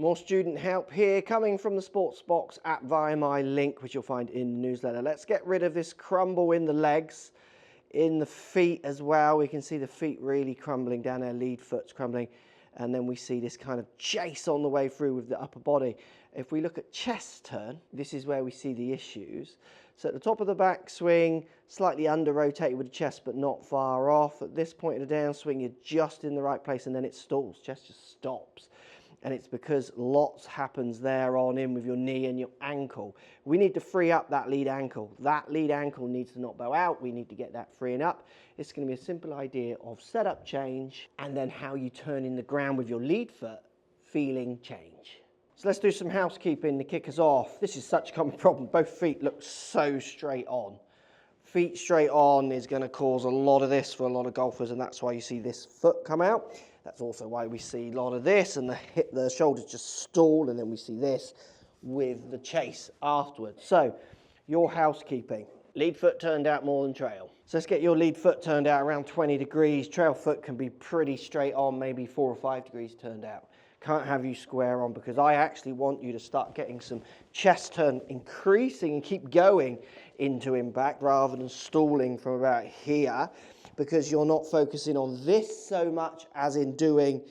More student help here coming from the Sportsbox app via my link, which you'll find in the newsletter. Let's get rid of this crumble in the legs, in the feet as well. We can see the feet really crumbling down there, lead foot's crumbling. And then we see this kind of chase on the way through with the upper body. If we look at chest turn, this is where we see the issues. So at the top of the back swing, slightly under rotated with the chest, but not far off. At this point of the downswing, you're just in the right place, and then it stalls, chest just stops. And it's because lots happens there on in with your knee and your ankle. We need to free up that lead ankle. That lead ankle needs to not bow out. We need to get that freeing up. It's going to be a simple idea of setup change and then how you turn in the ground with your lead foot, feeling change. So let's do some housekeeping to kick us off. This is such a common problem. Both feet look so straight on. Feet straight on is going to cause a lot of this for a lot of golfers, and that's why you see this foot come out. That's also why we see a lot of this, and the shoulders just stall, and then we see this with the chase afterwards. So, your housekeeping. Lead foot turned out more than trail. So let's get your lead foot turned out around 20 degrees. Trail foot can be pretty straight on, maybe 4 or 5 degrees turned out. Can't have you square on, because I actually want you to start getting some chest turn increasing and keep going into impact rather than stalling from about here, because you're not focusing on this so much as in doing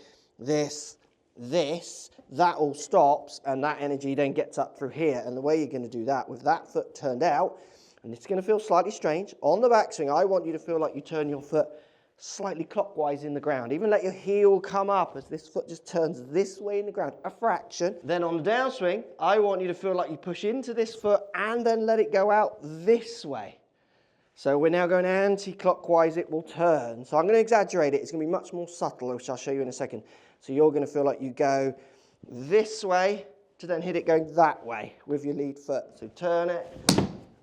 this, that all stops, and that energy then gets up through here. And the way you're going to do that with that foot turned out, and it's going to feel slightly strange, on the backswing, I want you to feel like you turn your foot slightly clockwise in the ground. Even let your heel come up as this foot just turns this way in the ground, a fraction. Then on the downswing, I want you to feel like you push into this foot and then let it go out this way. So we're now going anti-clockwise, it will turn. So I'm going to exaggerate it. It's going to be much more subtle, which I'll show you in a second. So you're going to feel like you go this way to then hit it going that way with your lead foot. So turn it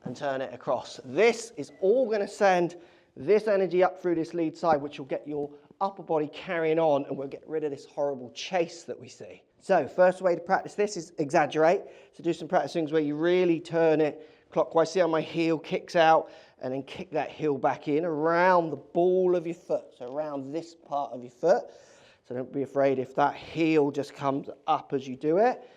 and turn it across. This is all going to send this energy up through this lead side, which will get your upper body carrying on, and we'll get rid of this horrible chase that we see. So first way to practice this is exaggerate. So do some practice swings where you really turn it clockwise. See how my heel kicks out, and then kick that heel back in around the ball of your foot, so around this part of your foot. So don't be afraid if that heel just comes up as you do it.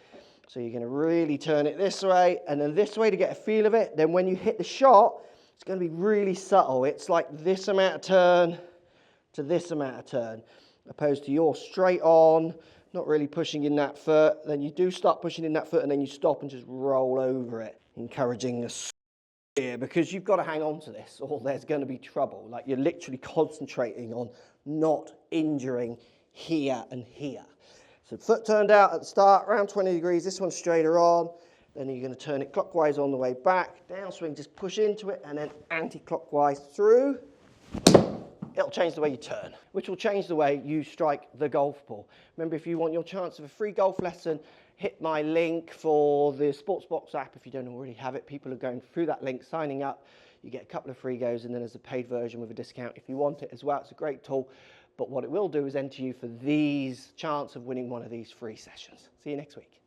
So you're going to really turn it this way and then this way to get a feel of it. Then when you hit the shot, it's going to be really subtle. It's like this amount of turn to this amount of turn, opposed to your straight on, not really pushing in that foot. Then you do start pushing in that foot, and then you stop and just roll over it, encouraging a here, because you've got to hang on to this or there's going to be trouble. Like, you're literally concentrating on not injuring here and here. So foot turned out at the start, around 20 degrees, this one's straighter on. Then you're going to turn it clockwise on the way back, downswing, just push into it, and then anti-clockwise through. It'll change the way you turn, which will change the way you strike the golf ball. Remember, if you want your chance of a free golf lesson, hit my link for the Sportsbox app. If you don't already have it, people are going through that link, signing up. You get a couple of free goes, and then there's a paid version with a discount if you want it as well. It's a great tool. But what it will do is enter you for these chance of winning one of these free sessions. See you next week.